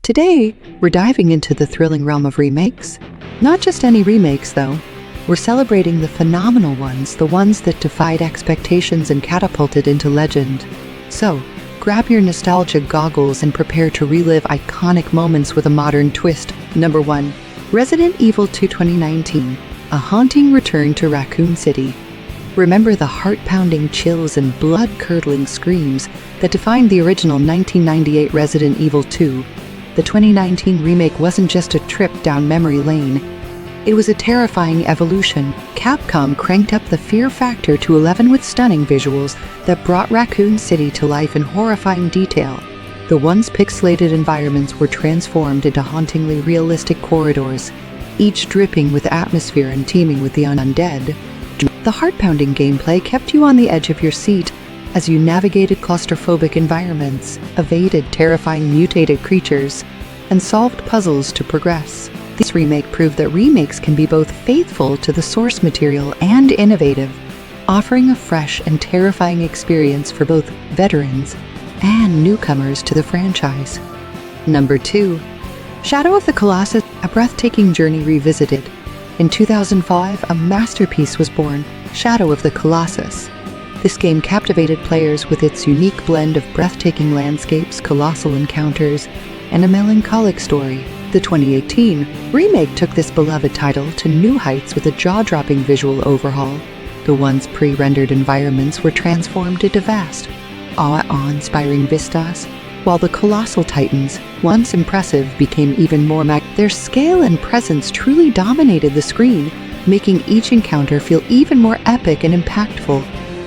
Today, we're diving into the thrilling realm of remakes. Not just any remakes, though. We're celebrating the phenomenal ones, the ones that defied expectations and catapulted into legend. So, grab your nostalgia goggles and prepare to relive iconic moments with a modern twist. Number 1. Resident Evil 2 2019, a haunting return to Raccoon City. Remember the heart-pounding chills and blood-curdling screams that defined the original 1998 Resident Evil 2? The 2019 remake wasn't just a trip down memory lane. It was a terrifying evolution. Capcom cranked up the fear factor to 11 with stunning visuals that brought Raccoon City to life in horrifying detail. The once pixelated environments were transformed into hauntingly realistic corridors, each dripping with atmosphere and teeming with the undead. The heart-pounding gameplay kept you on the edge of your seat as you navigated claustrophobic environments, evaded terrifying mutated creatures, and solved puzzles to progress. This remake proved that remakes can be both faithful to the source material and innovative, offering a fresh and terrifying experience for both veterans and newcomers to the franchise. Number 2. Shadow of the Colossus, a breathtaking journey revisited. In 2005, a masterpiece was born, Shadow of the Colossus. This game captivated players with its unique blend of breathtaking landscapes, colossal encounters, and a melancholic story. The 2018 remake took this beloved title to new heights with a jaw-dropping visual overhaul. The once pre-rendered environments were transformed into vast, awe-inspiring vistas, while the colossal titans, once impressive, became even more Their scale and presence truly dominated the screen, making each encounter feel even more epic and impactful.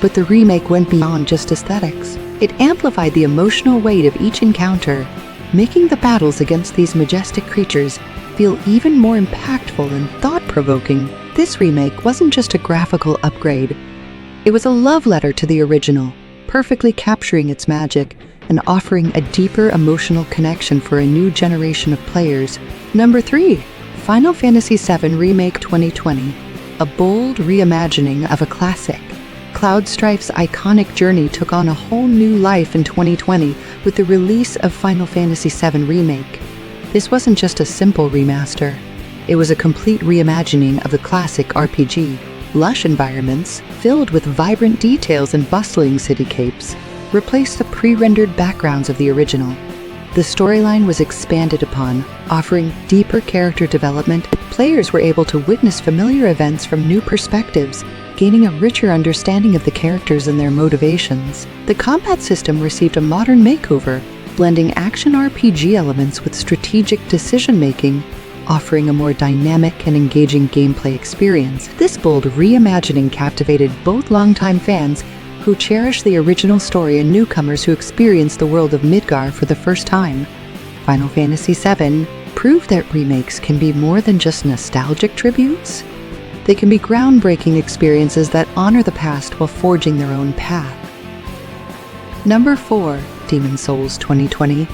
But the remake went beyond just aesthetics. It amplified the emotional weight of each encounter, making the battles against these majestic creatures feel even more impactful and thought-provoking. This remake wasn't just a graphical upgrade. It was a love letter to the original, perfectly capturing its magic and offering a deeper emotional connection for a new generation of players. Number 3. Final Fantasy VII Remake 2020, a bold reimagining of a classic. Cloudstrife's iconic journey took on a whole new life in 2020 with the release of Final Fantasy VII Remake. This wasn't just a simple remaster. It was a complete reimagining of the classic RPG. Lush environments, filled with vibrant details and bustling cityscapes, replaced the pre-rendered backgrounds of the original. The storyline was expanded upon, offering deeper character development. Players were able to witness familiar events from new perspectives, gaining a richer understanding of the characters and their motivations. The combat system received a modern makeover, blending action RPG elements with strategic decision-making, offering a more dynamic and engaging gameplay experience. This bold reimagining captivated both longtime fans who cherish the original story and newcomers who experience the world of Midgar for the first time. Final Fantasy VII proved that remakes can be more than just nostalgic tributes. They can be groundbreaking experiences that honor the past while forging their own path. Number 4. Demon's Souls 2020,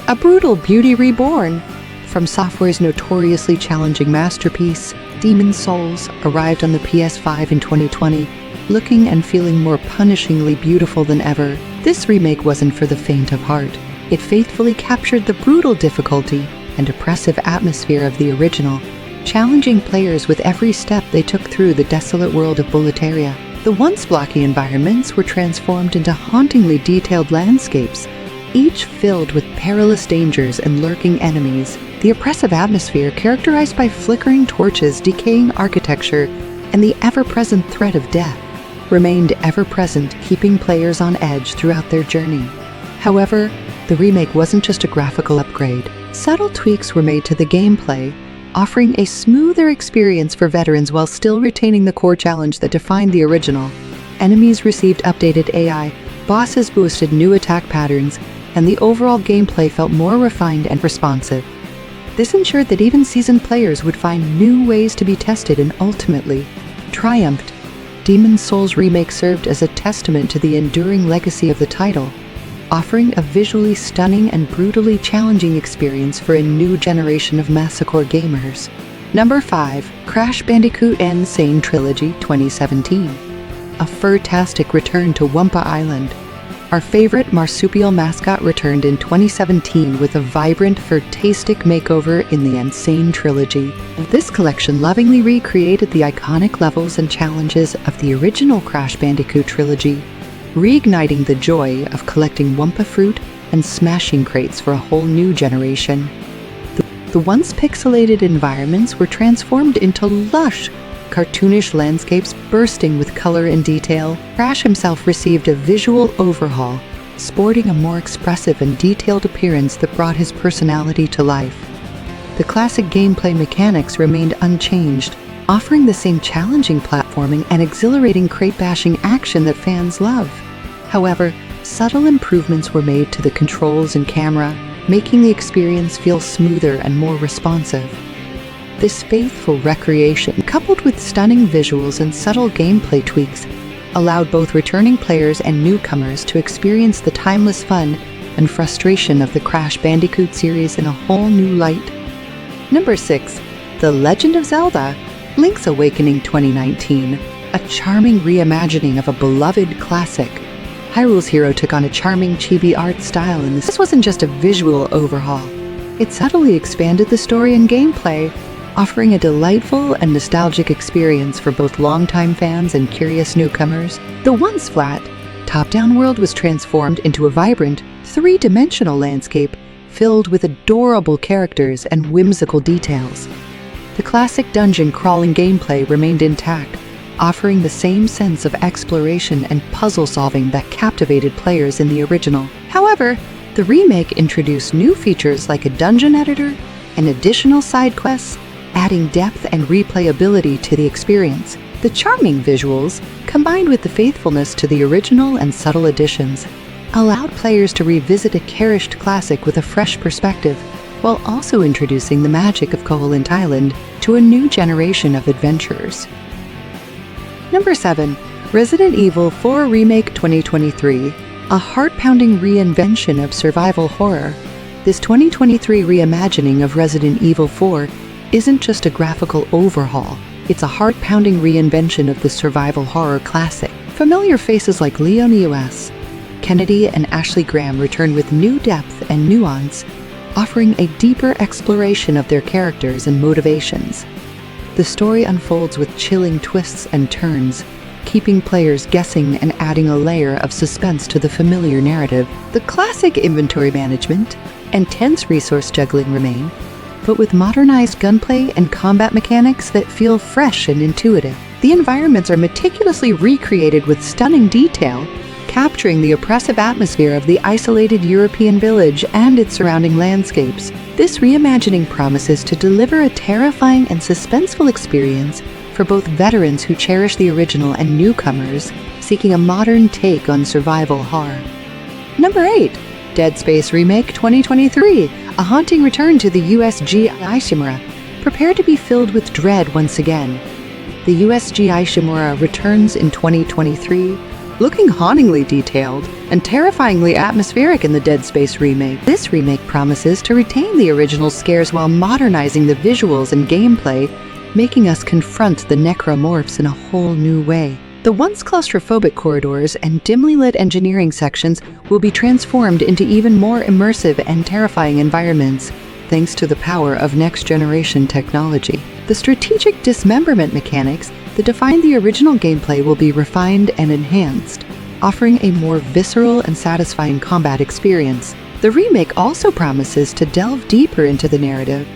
a brutal beauty reborn. From software's notoriously challenging masterpiece, Demon's Souls arrived on the PS5 in 2020, looking and feeling more punishingly beautiful than ever. This remake wasn't for the faint of heart. It faithfully captured the brutal difficulty and oppressive atmosphere of the original, challenging players with every step they took through the desolate world of Boletaria. The once blocky environments were transformed into hauntingly detailed landscapes, each filled with perilous dangers and lurking enemies. The oppressive atmosphere, characterized by flickering torches, decaying architecture, and the ever-present threat of death, remained ever-present, keeping players on edge throughout their journey. However, the remake wasn't just a graphical upgrade. Subtle tweaks were made to the gameplay, offering a smoother experience for veterans while still retaining the core challenge that defined the original. Enemies received updated AI, bosses boosted new attack patterns, and the overall gameplay felt more refined and responsive. This ensured that even seasoned players would find new ways to be tested and ultimately triumphed. Demon's Souls Remake served as a testament to the enduring legacy of the title, offering a visually stunning and brutally challenging experience for a new generation of masocore gamers. Number 5. Crash Bandicoot N. Sane Trilogy 2017, a fur-tastic return to Wumpa Island. Our favorite marsupial mascot returned in 2017 with a vibrant, futuristic makeover in the Insane trilogy. This collection lovingly recreated the iconic levels and challenges of the original Crash Bandicoot trilogy, reigniting the joy of collecting Wumpa fruit and smashing crates for a whole new generation. The once pixelated environments were transformed into lush, cartoonish landscapes bursting with color and detail. Crash himself received a visual overhaul, sporting a more expressive and detailed appearance that brought his personality to life. The classic gameplay mechanics remained unchanged, offering the same challenging platforming and exhilarating crate-bashing action that fans love. However, subtle improvements were made to the controls and camera, making the experience feel smoother and more responsive. This faithful recreation, coupled with stunning visuals and subtle gameplay tweaks, allowed both returning players and newcomers to experience the timeless fun and frustration of the Crash Bandicoot series in a whole new light. Number 6. The Legend of Zelda: Link's Awakening 2019, a charming reimagining of a beloved classic. Hyrule's hero took on a charming chibi art style, and this wasn't just a visual overhaul. It subtly expanded the story and gameplay, offering a delightful and nostalgic experience for both longtime fans and curious newcomers. The once flat, top-down world was transformed into a vibrant, three-dimensional landscape filled with adorable characters and whimsical details. The classic dungeon-crawling gameplay remained intact, offering the same sense of exploration and puzzle-solving that captivated players in the original. However, the remake introduced new features like a dungeon editor and additional side quests, adding depth and replayability to the experience. The charming visuals, combined with the faithfulness to the original and subtle additions, allowed players to revisit a cherished classic with a fresh perspective, while also introducing the magic of Koholint Island to a new generation of adventurers. Number 7. Resident Evil 4 Remake 2023, a heart-pounding reinvention of survival horror. This 2023 reimagining of Resident Evil 4 isn't just a graphical overhaul, it's a heart-pounding reinvention of the survival horror classic. Familiar faces like Leon US, Kennedy, and Ashley Graham return with new depth and nuance, offering a deeper exploration of their characters and motivations. The story unfolds with chilling twists and turns, keeping players guessing and adding a layer of suspense to the familiar narrative. The classic inventory management and tense resource juggling remain, but with modernized gunplay and combat mechanics that feel fresh and intuitive. The environments are meticulously recreated with stunning detail, capturing the oppressive atmosphere of the isolated European village and its surrounding landscapes. This reimagining promises to deliver a terrifying and suspenseful experience for both veterans who cherish the original and newcomers seeking a modern take on survival horror. Number 8. Dead Space Remake 2023, a haunting return to the USG Ishimura. Prepare to be filled with dread once again. The USG Ishimura returns in 2023, looking hauntingly detailed and terrifyingly atmospheric in the Dead Space remake. This remake promises to retain the original scares while modernizing the visuals and gameplay, making us confront the necromorphs in a whole new way. The once claustrophobic corridors and dimly lit engineering sections will be transformed into even more immersive and terrifying environments, thanks to the power of next-generation technology. The strategic dismemberment mechanics that defined the original gameplay will be refined and enhanced, offering a more visceral and satisfying combat experience. The remake also promises to delve deeper into the narrative,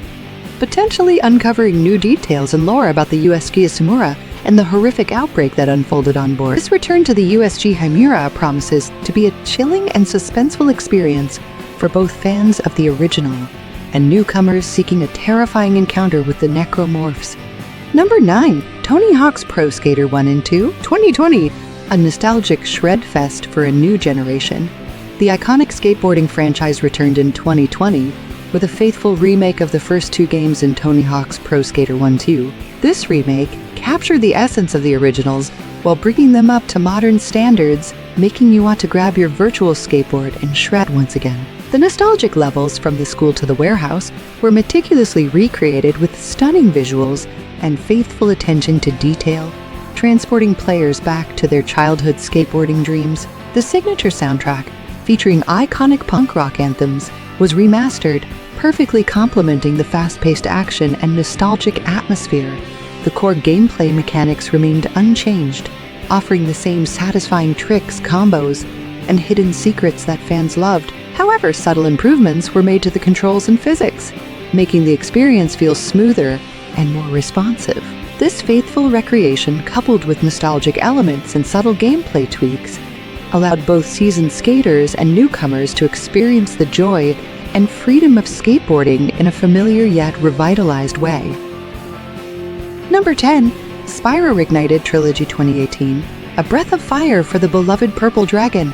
potentially uncovering new details and lore about the USG Ishimura and the horrific outbreak that unfolded on board. This return to the USG Himura promises to be a chilling and suspenseful experience for both fans of the original and newcomers seeking a terrifying encounter with the necromorphs. Number 9. Tony Hawk's Pro Skater 1 and 2 2020, a nostalgic shred fest for a new generation. The iconic skateboarding franchise returned in 2020 with a faithful remake of the first two games in Tony Hawk's Pro Skater 1-2. This remake captured the essence of the originals while bringing them up to modern standards, making you want to grab your virtual skateboard and shred once again. The nostalgic levels from the school to the warehouse were meticulously recreated with stunning visuals and faithful attention to detail, transporting players back to their childhood skateboarding dreams. The signature soundtrack, featuring iconic punk rock anthems, was remastered, perfectly complementing the fast-paced action and nostalgic atmosphere. The core gameplay mechanics remained unchanged, offering the same satisfying tricks, combos, and hidden secrets that fans loved. However, subtle improvements were made to the controls and physics, making the experience feel smoother and more responsive. This faithful recreation, coupled with nostalgic elements and subtle gameplay tweaks, allowed both seasoned skaters and newcomers to experience the joy and freedom of skateboarding in a familiar yet revitalized way. Number 10. Spyro Reignited Trilogy 2018, a breath of fire for the beloved Purple Dragon.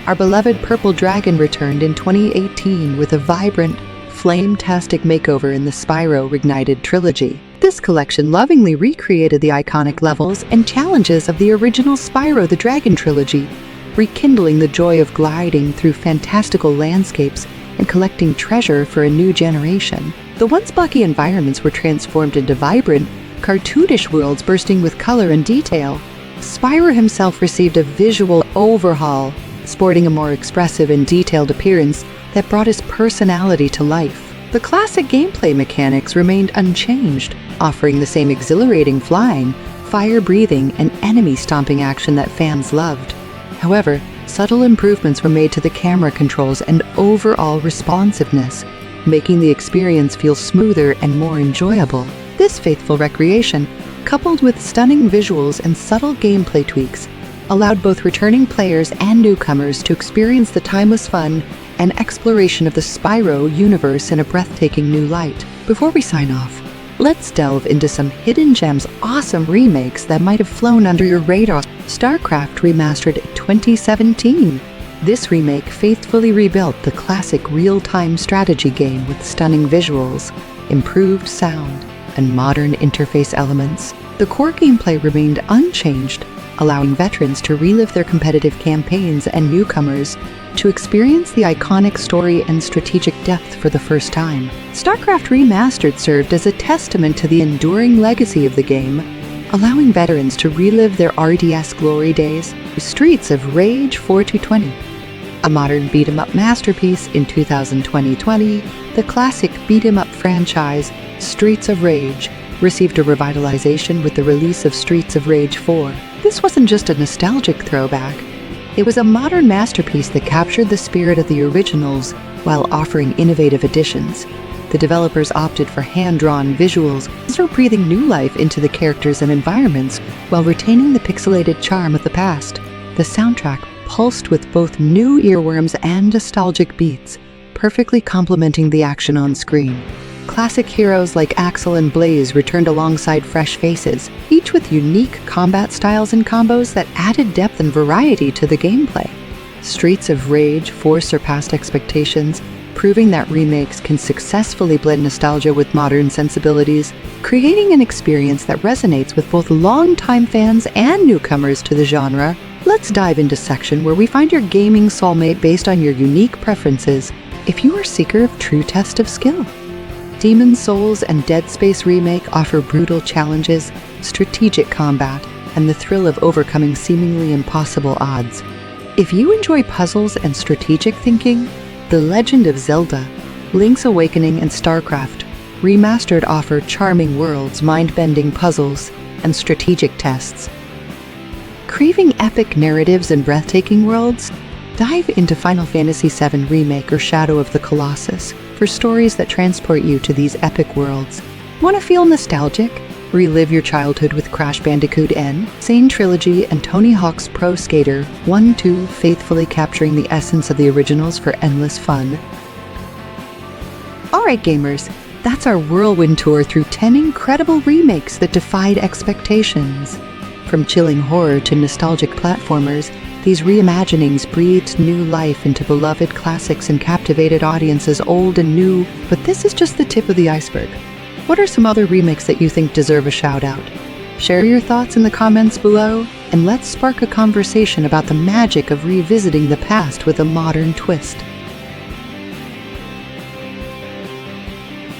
Our beloved Purple Dragon returned in 2018 with a vibrant, flame-tastic makeover in the Spyro Reignited Trilogy. This collection lovingly recreated the iconic levels and challenges of the original Spyro the Dragon trilogy, rekindling the joy of gliding through fantastical landscapes and collecting treasure for a new generation. The once blocky environments were transformed into vibrant, cartoonish worlds bursting with color and detail. Spyro himself received a visual overhaul, sporting a more expressive and detailed appearance that brought his personality to life. The classic gameplay mechanics remained unchanged, offering the same exhilarating flying, fire-breathing, and enemy-stomping action that fans loved. However, subtle improvements were made to the camera controls and overall responsiveness, making the experience feel smoother and more enjoyable. This faithful recreation, coupled with stunning visuals and subtle gameplay tweaks, allowed both returning players and newcomers to experience the timeless fun and exploration of the Spyro universe in a breathtaking new light. Before we sign off, let's delve into some hidden gems, awesome remakes that might have flown under your radar. StarCraft Remastered 2017. This remake faithfully rebuilt the classic real-time strategy game with stunning visuals, improved sound, and modern interface elements. The core gameplay remained unchanged, allowing veterans to relive their competitive campaigns and newcomers to experience the iconic story and strategic depth for the first time. StarCraft Remastered served as a testament to the enduring legacy of the game, allowing veterans to relive their RDS glory days. Streets of Rage 4-20. A modern beat-em-up masterpiece in 2020, the classic beat-em-up franchise, Streets of Rage, received a revitalization with the release of Streets of Rage 4. This wasn't just a nostalgic throwback. It was a modern masterpiece that captured the spirit of the originals while offering innovative additions. The developers opted for hand-drawn visuals, breathing new life into the characters and environments while retaining the pixelated charm of the past. The soundtrack pulsed with both new earworms and nostalgic beats, perfectly complementing the action on screen. Classic heroes like Axel and Blaze returned alongside fresh faces, each with unique combat styles and combos that added depth and variety to the gameplay. Streets of Rage 4 surpassed expectations, proving that remakes can successfully blend nostalgia with modern sensibilities, creating an experience that resonates with both longtime fans and newcomers to the genre. Let's dive into section where we find your gaming soulmate based on your unique preferences. If you are a seeker of true test of skill, Demon's Souls and Dead Space Remake offer brutal challenges, strategic combat, and the thrill of overcoming seemingly impossible odds. If you enjoy puzzles and strategic thinking, The Legend of Zelda, Link's Awakening, and StarCraft Remastered offer charming worlds, mind-bending puzzles, and strategic tests. Craving epic narratives and breathtaking worlds? Dive into Final Fantasy VII Remake or Shadow of the Colossus for stories that transport you to these epic worlds. Want to feel nostalgic? Relive your childhood with Crash Bandicoot N, Sane Trilogy, and Tony Hawk's Pro Skater 1-2, faithfully capturing the essence of the originals for endless fun. Alright gamers, that's our whirlwind tour through 10 incredible remakes that defied expectations. From chilling horror to nostalgic platformers, these reimaginings breathed new life into beloved classics and captivated audiences old and new. But this is just the tip of the iceberg. What are some other remakes that you think deserve a shout-out? Share your thoughts in the comments below, and let's spark a conversation about the magic of revisiting the past with a modern twist.